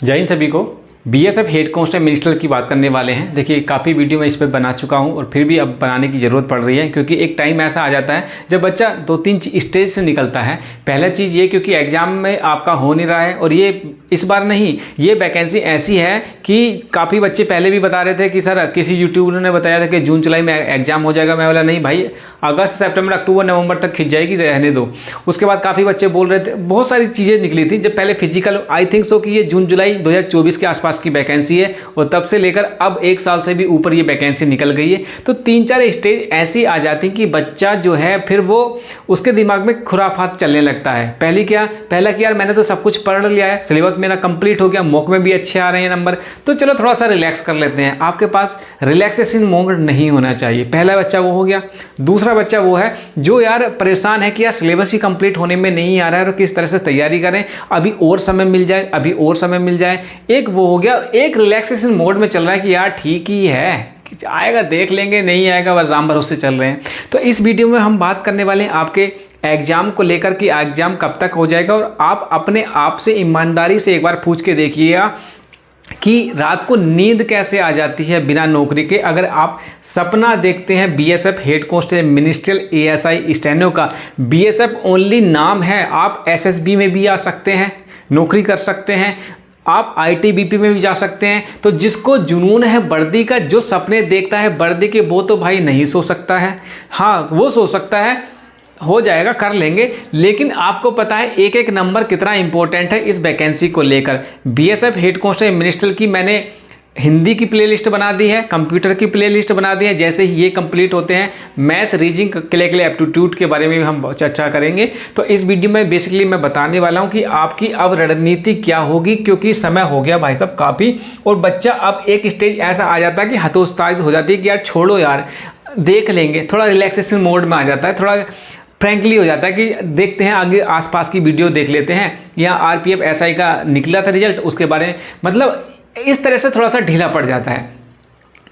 जय हिंद सभी को। बीएसएफ हेड कांस्टेबल मिनिस्टर की बात करने वाले हैं। देखिए काफ़ी वीडियो मैं इस पर बना चुका हूं और फिर भी अब बनाने की ज़रूरत पड़ रही है, क्योंकि एक टाइम ऐसा आ जाता है जब बच्चा 2-3 स्टेज से निकलता है। पहला चीज़ ये, क्योंकि एग्ज़ाम में आपका हो नहीं रहा है, और ये इस बार नहीं, ये वैकेंसी ऐसी है कि काफ़ी बच्चे पहले भी बता रहे थे कि सर किसी यूट्यूबर ने बताया था कि जून जुलाई में एग्ज़ाम हो जाएगा। मैं बोला नहीं भाई, अगस्त सितंबर अक्टूबर नवंबर तक खिंच जाएगी, रहने दो। उसके बाद काफ़ी बच्चे बोल रहे थे, बहुत सारी चीज़ें निकली थी। जब पहले फिजिकल, आई थिंक सो कि ये जून जुलाई 2024 के आसपास की वैकेंसी है, और तब से लेकर अब 1 साल से भी ऊपर ये वैकेंसी निकल गई है। तो 3-4 स्टेज ऐसी आ जाती हैं कि बच्चा जो है फिर वो उसके दिमाग में खुराफात चलने लगता है। पहला कि यार मैंने तो सब कुछ पढ़ लिया है, सिलेबस मेरा कंप्लीट हो गया, मॉक में भी अच्छे आ रहे हैं नंबर, तो चलो थोड़ा सा रिलैक्स कर लेते हैं। आपके पास रिलैक्सेशन मोड नहीं होना चाहिए। पहला बच्चा वो हो गया। दूसरा बच्चा वो है जो यार परेशान है कि यार सिलेबस ही कंप्लीट होने में नहीं आ रहा है और किस तरह से तैयारी करें, अभी और समय मिल जाए, अभी और समय मिल जाए। एक वो हो गया। एक रिलैक्सेशन मोड में चल रहा है कि यार ठीक ही है, आएगा देख लेंगे, नहीं आएगा बस राम भरोसे चल रहे हैं। तो इस वीडियो में हम बात करने वाले हैं आपके एग्जाम को लेकर कि एग्जाम कब तक हो जाएगा, और आप अपने आप से ईमानदारी से एक बार पूछ के देखिएगा कि रात को नींद कैसे आ जाती है बिना नौकरी के। अगर आप सपना देखते हैं BSF head constable ministerial ASI steno का, बीएसएफ ओनली नाम है, आप एसएसबी में भी आ सकते हैं, नौकरी कर सकते हैं, आप आईटीबीपी में भी जा सकते हैं। तो जिसको जुनून है वर्दी का, जो सपने देखता है वर्दी के, वो तो भाई नहीं सो सकता है। हाँ, वो सो सकता है, हो जाएगा, कर लेंगे, लेकिन आपको पता है एक एक नंबर कितना इंपॉर्टेंट है इस वैकेंसी को लेकर। बीएसएफ हेड कांस्टेबल मिनिस्टर की मैंने हिंदी की प्लेलिस्ट बना दी है, कंप्यूटर की प्लेलिस्ट बना दी है। जैसे ही ये कंप्लीट होते हैं, मैथ रीजनिंग के लिए एप्टीट्यूड के बारे में भी हम चर्चा करेंगे। तो इस वीडियो में बेसिकली मैं बताने वाला हूँ कि आपकी अब रणनीति क्या होगी, क्योंकि समय हो गया भाई साहब काफ़ी, और बच्चा अब एक स्टेज ऐसा आ जाता है कि हतोत्साहित हो जाती है कि यार छोड़ो यार, देख लेंगे, थोड़ा रिलैक्सेशन मोड में आ जाता है, थोड़ा फ्रैंकली हो जाता है कि देखते हैं आगे आसपास की वीडियो देख लेते हैं, या आरपीएफ एसआई का निकला था रिजल्ट, उसके बारे में, मतलब इस तरह से थोड़ा सा ढीला पड़ जाता है।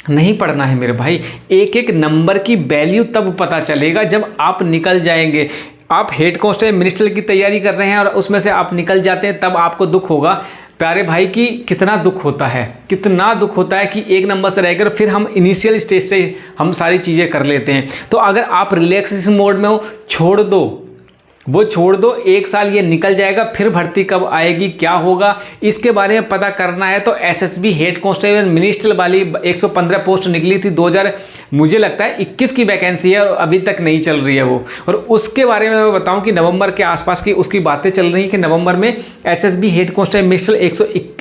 नहीं पढ़ना है मेरे भाई, एक एक नंबर की वैल्यू तब पता चलेगा जब आप निकल जाएंगे। आप हेड कांस्टेबल मिनिस्टर की तैयारी कर रहे हैं और उसमें से आप निकल जाते हैं, तब आपको दुख होगा प्यारे भाई कि कितना दुख होता है, कितना दुख होता है कि एक नंबर से रहकर फिर हम इनिशियल स्टेज से हम सारी चीज़ें कर लेते हैं। तो अगर आप रिलैक्सेशन मोड में हो, छोड़ दो, वो छोड़ दो, 1 साल ये निकल जाएगा, फिर भर्ती कब आएगी, क्या होगा, इसके बारे में पता करना है। तो एसएसबी हेड कांस्टेबल मिनिस्टर वाली 115 पोस्ट निकली थी 2000 मुझे लगता है 21 की वैकेंसी है, और अभी तक नहीं चल रही है वो। और उसके बारे में मैं बताऊं कि नवंबर के आसपास की उसकी बातें चल रही हैं कि नवंबर में SSB head constable minister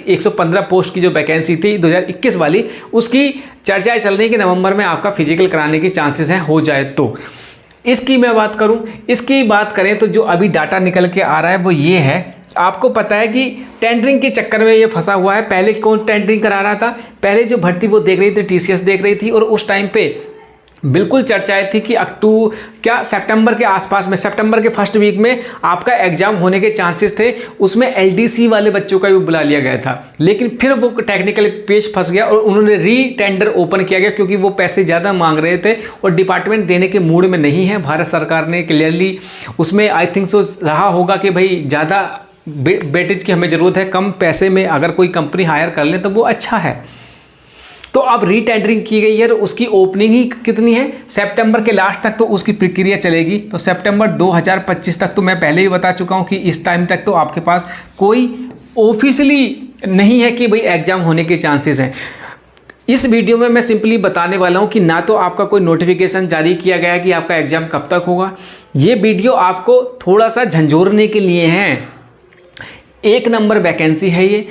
115 post की जो वैकेंसी थी 2021 वाली, उसकी चर्चाएँ चल रही हैं कि नवंबर में आपका फिजिकल कराने के चांसेस हैं, हो जाए तो। इसकी मैं बात करूं, इसकी बात करें तो जो अभी डाटा निकल के आ रहा है वो ये है। आपको पता है कि टेंडरिंग के चक्कर में ये फंसा हुआ है। पहले कौन टेंडरिंग करा रहा था? पहले जो भर्ती वो देख रही थी, टीसीएस देख रही थी, और उस टाइम पे बिल्कुल चर्चाएं थी कि सितंबर के आसपास में, सितंबर के फर्स्ट वीक में आपका एग्जाम होने के चांसेस थे। उसमें एलडीसी वाले बच्चों का भी बुला लिया गया था, लेकिन फिर वो टेक्निकल पेज फंस गया और उन्होंने री टेंडर ओपन किया गया, क्योंकि वो पैसे ज़्यादा मांग रहे थे और डिपार्टमेंट देने के मूड में नहीं है। भारत सरकार ने क्लियरली उसमें आई थिंक सो रहा होगा कि भाई ज़्यादा वेटेज की हमें ज़रूरत है, कम पैसे में अगर कोई कंपनी हायर कर ले तो वो अच्छा है। तो अब रीटेंडरिंग की गई है, और उसकी ओपनिंग ही कितनी है, सितंबर के लास्ट तक तो उसकी प्रक्रिया चलेगी। तो सितंबर 2025 तक तो मैं पहले ही बता चुका हूं कि इस टाइम तक तो आपके पास कोई ऑफिशियली नहीं है कि भाई एग्जाम होने के चांसेस हैं। इस वीडियो में मैं सिंपली बताने वाला हूं कि ना तो आपका कोई नोटिफिकेशन जारी किया गया है कि आपका एग्जाम कब तक होगा। ये वीडियो आपको थोड़ा सा झंझोरने के लिए है। 1 नंबर वैकेंसी है ये।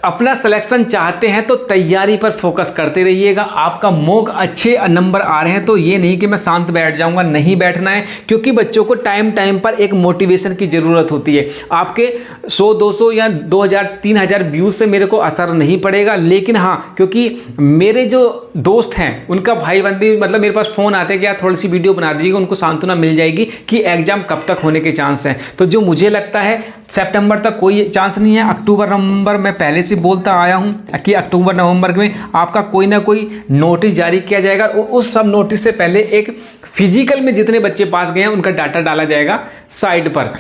अपना सिलेक्शन चाहते हैं तो तैयारी पर फोकस करते रहिएगा। आपका मॉक अच्छे नंबर आ रहे हैं तो ये नहीं कि मैं शांत बैठ जाऊंगा, नहीं बैठना है, क्योंकि बच्चों को टाइम टाइम पर एक मोटिवेशन की ज़रूरत होती है। आपके 100-200 या 2000-3000 व्यूज़ से मेरे को असर नहीं पड़ेगा, लेकिन हाँ, क्योंकि मेरे जो दोस्त हैं उनका भाईबंदी, मतलब मेरे पास फ़ोन आते हैं कि यार थोड़ी सी वीडियो बना दीजिएगा, उनको सांत्वना मिल जाएगी कि एग्ज़ाम कब तक होने के चांस हैं। तो जो मुझे लगता है सितंबर तक कोई चांस नहीं है। अक्टूबर नवंबर में पहले से बोलता आया हूं कि अक्टूबर नवंबर में आपका कोई ना कोई नोटिस जारी किया जाएगा, और उस सब नोटिस से पहले एक फिजिकल में जितने बच्चे पास गए हैं उनका डाटा डाला जाएगा साइड पर।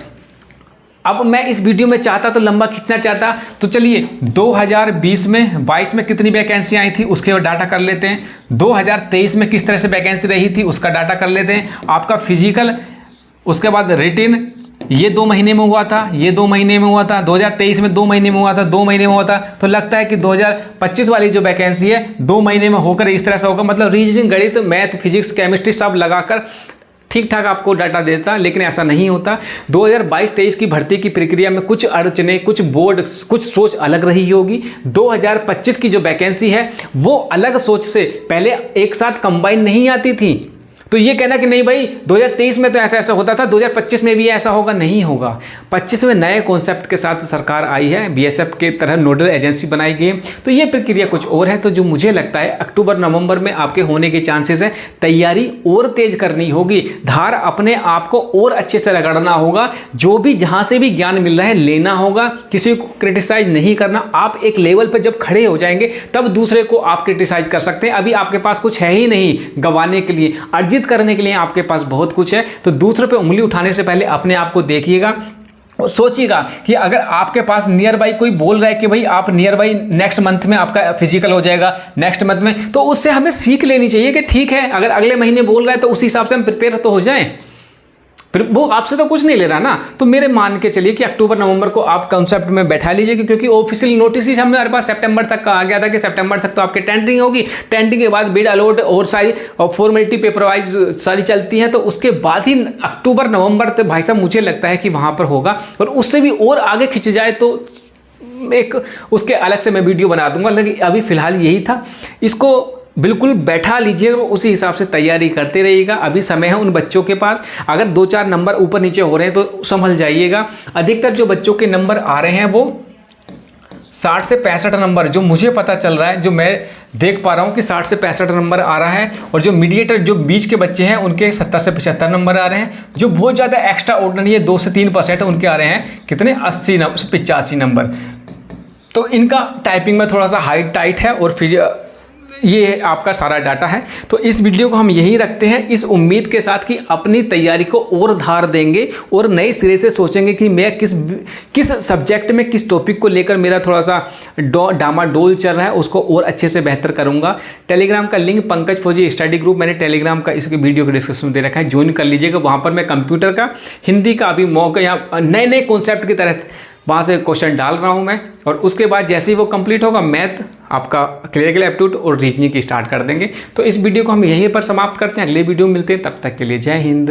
अब मैं इस वीडियो में चाहता तो लंबा खींचना चाहता, तो चलिए 2020 में 22 में कितनी वैकेंसी आई थी उसके डाटा कर लेते हैं, 2023 में किस तरह से वैकेंसी रही थी उसका डाटा कर लेते हैं, आपका फिजिकल, उसके बाद रिटिन, ये 2 महीने में हुआ था, ये 2 महीने में हुआ था, 2023 में 2 महीने में हुआ था, 2 महीने में हुआ था, तो लगता है कि 2025 वाली जो वैकेंसी है 2 महीने में होकर इस तरह से होगा। मतलब रीजनिंग, गणित, मैथ, फिजिक्स, केमिस्ट्री सब लगाकर ठीक ठाक आपको डाटा देता, लेकिन ऐसा नहीं होता। 2022-23 की भर्ती की प्रक्रिया में कुछ अड़चने, कुछ बोर्ड, कुछ सोच अलग रही होगी। 2025 की जो वैकेंसी है वो अलग सोच से पहले एक साथ कंबाइन नहीं आती थी। तो ये कहना कि नहीं भाई 2023 में तो ऐसा ऐसा होता था, 2025 में भी ऐसा होगा, नहीं होगा। 25 में नए कॉन्सेप्ट के साथ सरकार आई है, बीएसएफ के तरह नोडल एजेंसी बनाई गई, तो ये प्रक्रिया कुछ और है। तो जो मुझे लगता है अक्टूबर नवंबर में आपके होने के चांसेस है। तैयारी और तेज करनी होगी, धार अपने आप को और अच्छे से रगड़ना होगा, जो भी जहाँ से भी ज्ञान मिल रहा है लेना होगा, किसी को क्रिटिसाइज नहीं करना। आप एक लेवल पर जब खड़े हो जाएंगे तब दूसरे को आप क्रिटिसाइज कर सकते हैं। अभी आपके पास कुछ है ही नहीं गंवाने के लिए, अर्जित करने के लिए आपके पास बहुत कुछ है। तो दूसरे पे उंगली उठाने से पहले अपने आप को देखिएगा और सोचिएगा कि अगर आपके पास नियर बाई कोई बोल रहा है कि भाई आप नियर बाई नेक्स्ट मंथ में आपका फिजिकल हो जाएगा, नेक्स्ट मंथ में, तो उससे हमें सीख लेनी चाहिए कि ठीक है अगर अगले महीने बोल रहा है तो उस हिसाब से हम प्रिपेयर तो हो जाएं। फिर वो आपसे तो कुछ नहीं ले रहा ना। तो मेरे मान के चलिए कि अक्टूबर नवंबर को आप कंसेप्ट में बैठा लीजिए, क्योंकि ऑफिशियल नोटिस ही हमारे पास सितंबर तक का आ गया था कि सितंबर तक तो आपके टेंडरिंग होगी, टेंडरिंग के बाद बिड अलॉट और सारी फॉर्मेलिटी पेपर वाइज सारी चलती हैं, तो उसके बाद ही अक्टूबर नवंबर तक भाई साहब मुझे लगता है कि वहाँ पर होगा। और उससे भी और आगे खिंच जाए तो एक उसके अलग से मैं वीडियो बना दूंगा, लेकिन अभी फिलहाल यही था। इसको बिल्कुल बैठा लीजिए और उसी हिसाब से तैयारी करते रहिएगा। अभी समय है उन बच्चों के पास, अगर 2-4 नंबर ऊपर नीचे हो रहे हैं तो संभल जाइएगा। अधिकतर जो बच्चों के नंबर आ रहे हैं वो 60 से 65 नंबर, जो मुझे पता चल रहा है, जो मैं देख पा रहा हूँ कि 60 से 65 नंबर आ रहा है। और जो मीडिएटर, जो बीच के बच्चे हैं, उनके 70 से 75 नंबर आ रहे हैं। जो बहुत ज़्यादा एक्स्ट्रा ऑर्डिनरी है 2 से 3% उनके आ रहे हैं कितने 80 से 85 नंबर। तो इनका टाइपिंग में थोड़ा सा हाइट टाइट है। और फिर ये आपका सारा डाटा है। तो इस वीडियो को हम यही रखते हैं इस उम्मीद के साथ कि अपनी तैयारी को और धार देंगे और नए सिरे से सोचेंगे कि मैं किस सब्जेक्ट में, किस टॉपिक को लेकर मेरा थोड़ा सा डामाडोल चल रहा है, उसको और अच्छे से बेहतर करूंगा। टेलीग्राम का लिंक पंकज फौजी स्टडी ग्रुप मैंने टेलीग्राम का इसके वीडियो के डिस्क्रिप्शन में दे रखा है, ज्वाइन कर लीजिएगा। वहाँ पर मैं कंप्यूटर का, हिंदी का अभी मौका या नए नए कॉन्सेप्ट की तरह वहाँ से क्वेश्चन डाल रहा हूँ मैं। और उसके बाद जैसे ही वो कंप्लीट होगा मैथ आपका क्लियरिकल एप्टीट्यूड और रीजनिंग की स्टार्ट कर देंगे। तो इस वीडियो को हम यहीं पर समाप्त करते हैं, अगले वीडियो में मिलते हैं, तब तक के लिए जय हिंद।